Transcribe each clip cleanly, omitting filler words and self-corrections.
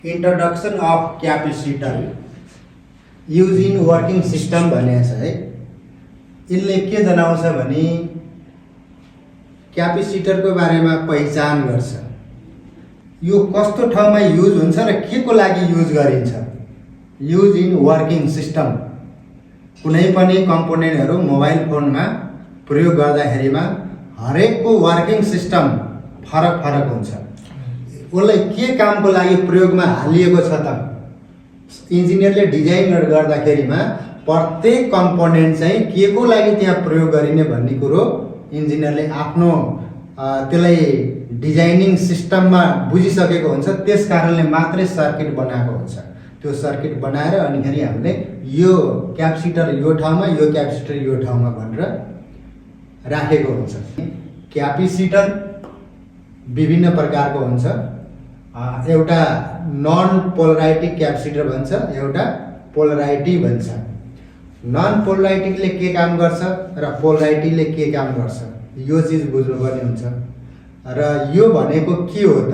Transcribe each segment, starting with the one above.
Introduction of capacitor use in working system भनेको छ है। यसले के जनाउँछ भने क्यापेसिटरको बारेमा पहिचान गर्छ। यो कस्तो ठाउँमा युज हुन्छ र के को लागि युज गरिन्छ। युज इन वर्किङ सिस्टम कुनै पनि कम्पोनेन्टहरू मोबाइल फोनमा प्रयोग गर्दाखेरिमा हरेकको वर्किङ सिस्टम फरक फरक हुन्छ। उसलाई के कामको लागि प्रयोगमा हालिएको छ त इन्जिनियरले डिजाइन गर्दाखेरिमा प्रत्येक कम्पोनेन्ट चाहिँ के को लागि त्यहाँ प्रयोग गरिने भन्ने कुरो इन्जिनियरले आफ्नो त्यसलाई डिजाइनिङ सिस्टममा बुझिसकेको हुन्छ। त्यस कारणले मात्रै सर्किट बनाएको हुन्छ। त्यो सर्किट बनाएर अनिखेरि हामीले यो क्यापेसिटर यो ठाउँमा यो क्यापेसिटर यो ठाउँमा भनेर राखेको हुन्छ। क्यापेसिटर विभिन्न प्रकारको हुन्छ। एउटा नन पोलराइटिक क्यापेसिटर भन्छ, एउटा पोलराइटी भन्छ। नन पोलराइटिकले के काम गर्छ र पोलराइटीले के काम गर्छ यो चीज बुझ्नुपर्ने हुन्छ। र यो भनेको के हो त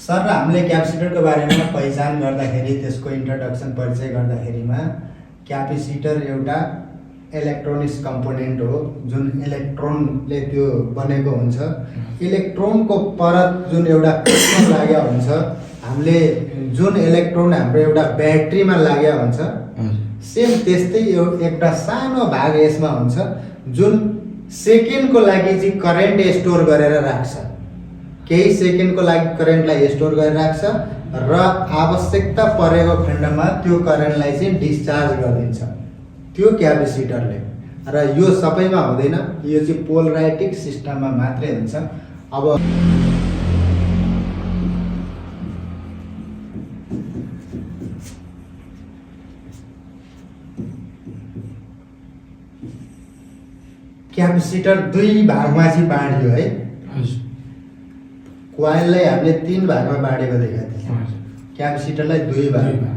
सर, हामीले क्यापेसिटरको बारेमा पहिचान गर्दाखेरि त्यसको इन्ट्रोडक्सन परिचय गर्दाखेरिमा क्यापेसिटर एउटा इलेक्ट्रोनिक्स कम्पोनेन्ट हो जुन इलेक्ट्रोनले त्यो बनेको हुन्छ। इलेक्ट्रोनको परत जुन एउटा पिनमा लागेको हुन्छ, हामीले जुन इलेक्ट्रोन हाम्रो एउटा ब्याट्रीमा लागेको हुन्छ सेम त्यस्तै एउटा सानो भाग यसमा हुन्छ जुन सेकेन्डको लागि चाहिँ करेन्ट स्टोर गरेर राख्छ। केही सेकेन्डको लागि करेन्टलाई स्टोर गरेर राख्छ र आवश्यकता परेको खण्डमा त्यो करेन्टलाई चाहिँ डिस्चार्ज गरिदिन्छ त्यो क्यापेसिटरले। र यो सबैमा हुँदैन, यो चाहिँ पोलराइटिक सिस्टममा मात्रै हुन्छ। अब क्यापेसिटर दुई भागमा चाहिँ बाँडियो है। कोइललाई हामीले तीन भागमा बाँडेको देखाएको थियौँ, क्यापेसिटरलाई दुई भागमा,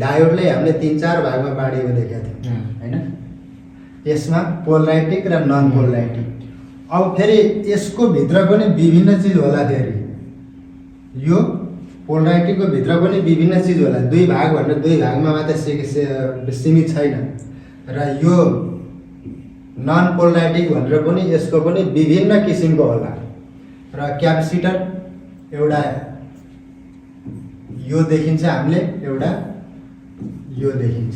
डायोडलाई हामीले तीन चार भागमा बाँडेको देखाएको थियौँ हैन। यसमा पोलराइटिक र नन पोलराइटिक। अब फेरि यसको भित्र पनि विभिन्न चिज होला। फेरि यो पोलराइटिकको भित्र पनि विभिन्न चिज होला। दुई भाग भनेर दुई भागमा मात्रै सीमित छैन। र यो नन पोलराइटिक भनेर पनि यसको पनि विभिन्न किसिमको होला। र क्यापेसिटर एउटा यो देखिन्छ हामीले, एउटा यो देखिन्छ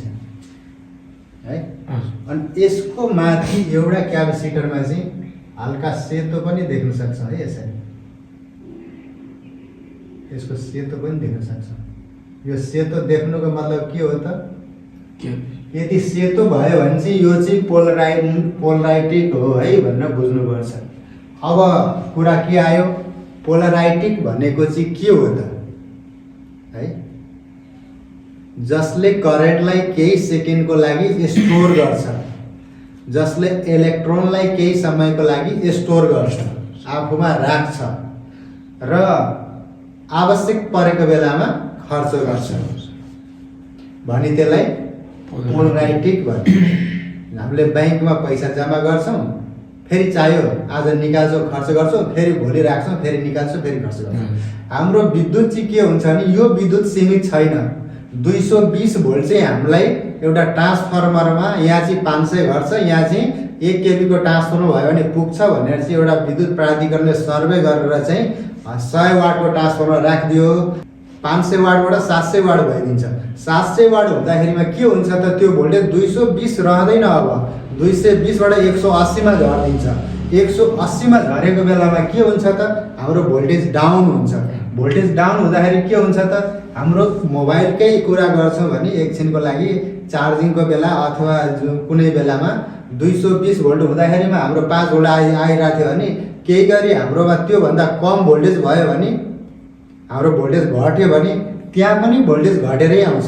है। अनि यसको माथि एउटा क्यापेसिटरमा चाहिँ हल्का सेतो पनि देख्न सक्छ है। यसरी यसको सेतो पनि देख्न सक्छ। यो सेतो देख्नुको मतलब के हो त? यदि सेतो भयो भने चाहिँ यो चाहिँ पोलराइटिक हो है भनेर बुझ्नुपर्छ। अब कुरा के आयो, पोलराइटिक भनेको चाहिँ के हो त है? जसले करेन्टलाई केही सेकेन्डको लागि स्टोर गर्छ, जसले इलेक्ट्रोनलाई केही समयको लागि स्टोर गर्छ, आफूमा राख्छ र आवश्यक परेको बेलामा खर्च गर्छ भने त्यसलाई पोलराइटिक भन्छ। हामीले ब्याङ्कमा पैसा जम्मा गर्छौँ, फेरि चाहियो आज निकाल्छौँ खर्च गर्छौँ, फेरि भोलि राख्छौँ, फेरि निकाल्छौँ, फेरि खर्च गर्छौँ। हाम्रो विद्युत चाहिँ के हुन्छ भने यो विद्युत सीमित छैन। 220 भोल्ट चाहिँ हामीलाई एउटा ट्रान्सफर्मरमा यहाँ चाहिँ 500 घर छ, यहाँ चाहिँ 1 केबीको ट्रान्सफर्मर भयो भने पुग्छ भनेर चाहिँ एउटा विद्युत प्राधिकरणले सर्वे गरेर चाहिँ 100 वाटको ट्रान्सफर्मर राखिदियो। 500 वाटबाट 700 वाट भइदिन्छ। 700 वाट हुँदाखेरिमा के हुन्छ त त्यो भोल्टेज 220 रहँदैन। अब 220बाट 180मा झरिदिन्छ। 180मा झरेको बेलामा के हुन्छ त हाम्रो भोल्टेज डाउन हुन्छ। भोल्टेज डाउन हुँदाखेरि के हुन्छ त हाम्रो मोबाइलकै कुरा गर्छौँ भने एकछिनको लागि चार्जिङको बेला अथवा कुनै बेलामा 220 भोल्ट हुँदाखेरिमा हाम्रो 5 भोल्ट आइरहेको थियो भने केही गरी हाम्रोमा त्योभन्दा कम भोल्टेज भयो भने हाम्रो भोल्टेज घट्यो भने त्यहाँ पनि भोल्टेज घटेरै आउँछ।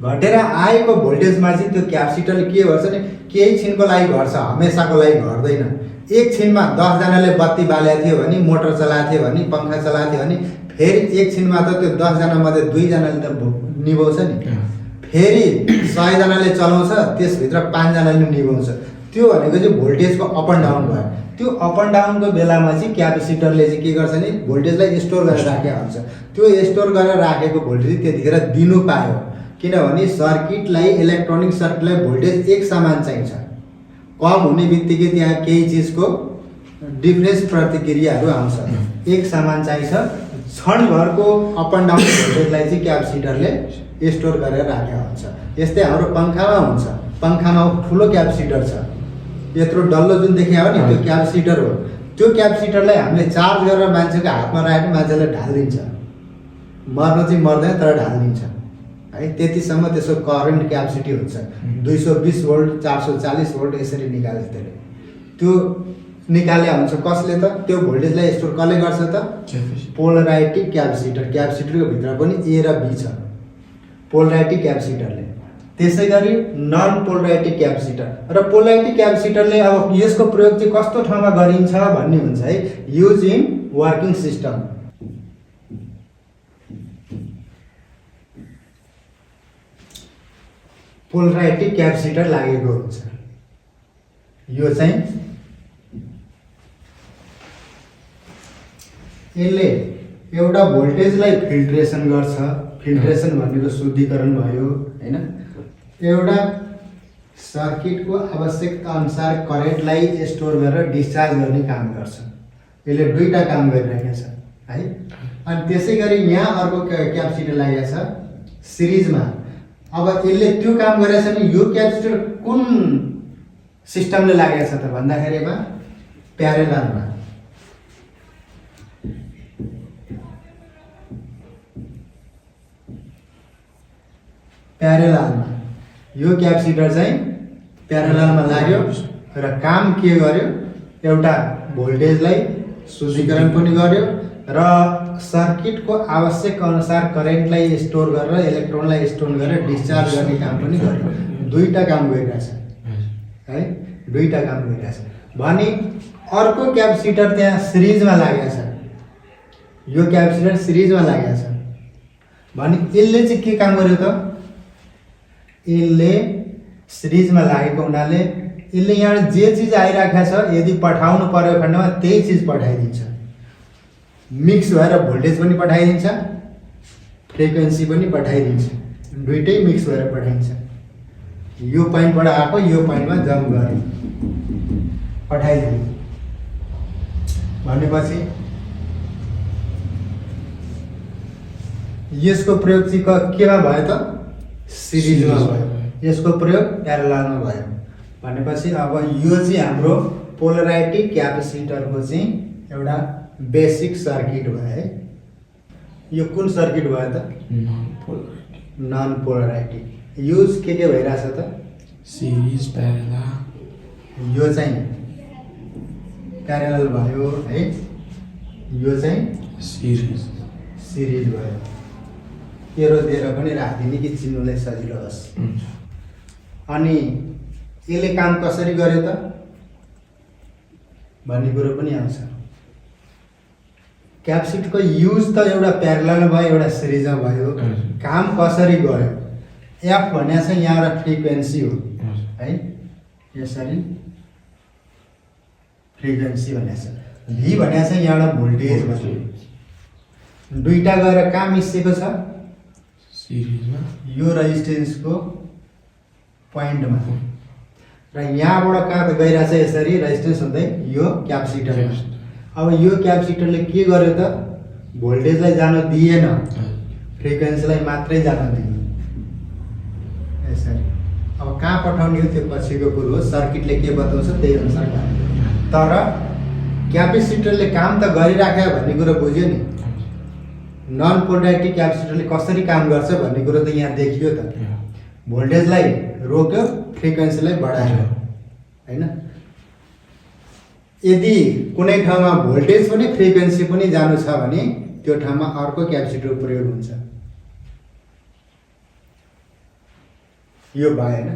घटेर आएको भोल्टेजमा चाहिँ त्यो क्यापेसिटरले के गर्छ भने केही छिनको लागि घट्छ, हमेसाको लागि घट्दैन। एकछिनमा 10 जनाले बत्ती बालेको थियो भने, मोटर चलाएको थियो भने, पङ्खा चलाएको थियो भने फेरि एकछिनमा त त्यो 10 जना मध्ये 2 जनाले त निभाउँछ नि। फेरि 100 जनाले चलाउँछ, त्यसभित्र 5 जनाले निभाउँछ। त्यो भनेको चाहिँ भोल्टेजको अप एन्ड डाउन भयो। त्यो अप एन्ड डाउनको बेलामा चाहिँ क्यापेसिटरले चाहिँ के गर्छ नि भोल्टेजलाई स्टोर गरेर राखेको हुन्छ। त्यो स्टोर गरेर राखेको भोल्टेज त्यतिखेर दिनु पायो, किनभने सर्किटलाई इलेक्ट्रोनिक सर्किटलाई भोल्टेज एक समान चाहिन्छ। कम हुने बित्तिकै त्यहाँ केही चिजको डिफरेन्स प्रतिक्रियाहरू आउँछ। एक समान चाहिन्छ। क्षणभरको अप एन्ड डाउन भोल्टेजलाई चाहिँ क्यापेसिटरले स्टोर गरेर राखेको हुन्छ। यस्तै हाम्रो पङ्खामा हुन्छ। पङ्खामा ठुलो क्यापेसिटर छ, यत्रो डल्लो जुन देखिया हो नि त्यो क्यापेसिटर हो। त्यो क्यापेसिटरलाई हामीले चार्ज गरेर मान्छेको हातमा राखेर मान्छेलाई ढालिदिन्छ। मर्न चाहिँ मर्दैन तर ढालिदिन्छ है। त्यतिसम्म त्यसको करेन्ट क्यापेसिटी हुन्छ। 220 भोल्ट 440 भोल्ट यसरी निकाल्छ त्यसले। त्यो निकाले हुन्छ कसले त? त्यो भोल्टेजलाई स्टोर कसले गर्छ त? पोलराइटिक क्यापेसिटर। क्यापेसिटरको भित्र पनि ए र बी छ, पोलराइटिक क्यापेसिटरले। त्यसै गरी नन पोलराइटिक क्यापेसिटर। र पोलराइटिक क्यापेसिटरले अब यसको प्रयोग चाहिँ कस्तो ठाउँमा गरिन्छ भन्ने हुन्छ है, युज इन वर्किङ सिस्टम। पोलराइटिक क्यापेसिटर लागेको हुन्छ। यो चाहिँ यसले एउटा भोल्टेजलाई फिल्ट्रेसन गर्छ। फिल्ट्रेसन भनेको शुद्धिकरण भयो हैन। एउटा सर्किटको आवश्यकता अनुसार करेन्टलाई स्टोर गरेर डिस्चार्ज गर्ने काम गर्छ। यसले दुईटा काम गरिरहेको छ है। अनि त्यसै गरी यहाँ अर्को क्यापेसिटर लागेको छ सिरिजमा। अब यसले त्यो काम गरेछ भने यो क्यापेसिटर कुन सिस्टमले लागेको छ त भन्दाखेरिमा प्यारेललमा। प्यारेललमा यो क्यापेसिटर चाहिँ प्यारेललमा लाग्यो र काम के गर्यो? एउटा भोल्टेजलाई शुद्धिकरण पनि गर्यो र सर्किटको आवश्यक अनुसार करेन्टलाई स्टोर गरेर इलेक्ट्रोनलाई स्टोर गरेर डिस्चार्ज गर्ने काम पनि गर्यो। दुईटा काम गरिरहेछ है, दुईटा काम गरिरहेछ। भने अर्को क्यापेसिटर त्यहाँ सिरिजमा लागेको छ। यो क्यापेसिटर सिरिजमा लागेको छ भने यसले चाहिँ के काम गर्यो त? यसले सिरिजमा लागेको हुनाले यसले यहाँ जे चिज आइरहेको छ यदि पठाउनु पर्यो खण्डमा त्यही चिज पठाइदिन्छ। मिक्स भएर भोल्टेज पनि पठाइदिन्छ, फ्रिक्वेन्सी पनि पठाइदिन्छ। दुइटै मिक्स भएर पठाइन्छ। यो पोइन्टबाट आएको यो पोइन्टमा जम्प गर्यो, पठाइदियो। भनेपछि यसको प्रयोग चाहिँ केमा भयो त? सिरिजमा भयो। यसको प्रयोग प्यारेललमा भयो। भनेपछि अब यो चाहिँ हाम्रो पोलराइटिक क्यापेसिटरको चाहिँ एउटा बेसिक सर्किट भयो है। यो कुन सर्किट भयो त? नन पोलराइटिक। युज के भइरहेछ त? Series, parallel. यो चाहिँ प्यारेलल भयो है। यो चाहिँ सिरिज भयो। तेरो दिएर पनि राखिदिने कि चिन्नुलाई सजिलो होस्। अनि यसले काम कसरी गर्यो त भन्ने कुरो पनि आउँछ। क्यापेसिटरको युज त एउटा प्यारेलल भयो एउटा सिरिजमा भयो। काम कसरी गर्यो? एफ भन्ने चाहिँ यहाँ एउटा फ्रिक्वेन्सी हो है। यसरी फ्रिक्वेन्सी भन्ने छ। भी भन्ने चाहिँ यहाँ एउटा भोल्टेज भयो। दुईटा गएर कहाँ मिसिएको छ? सिरिजमा। यो रेजिस्टेन्सको पोइन्टमा। र यहाँबाट कहाँ त गइरहेछ यसरी रेजिस्टेन्स हुँदै यो क्यापेसिटरमा। अब यो क्यापेसिटरले के गर्यो त? भोल्टेजलाई जान दिएन, फ्रिक्वेन्सीलाई मात्रै जान दियो यसरी। अब कहाँ पठाउने हो त्यो पछिको कुरो हो। सर्किटले के बताउँछ त्यही अनुसार गर्यो। तर क्यापेसिटरले काम त गरिराख्यो भन्ने कुरो बुझ्यो नि। नन पोलराइटिक क्यापेसिटरले कसरी काम गर्छ भन्ने कुरो त यहाँ देखियो त। भोल्टेजलाई रोक्यो, फ्रिक्वेन्सीलाई बढायो हैन। यदि कुनै ठाउँमा भोल्टेज पनि फ्रिक्वेन्सी पनि जानु छ भने त्यो ठाउँमा अर्को क्यापेसिटर प्रयोग हुन्छ। यो भएन।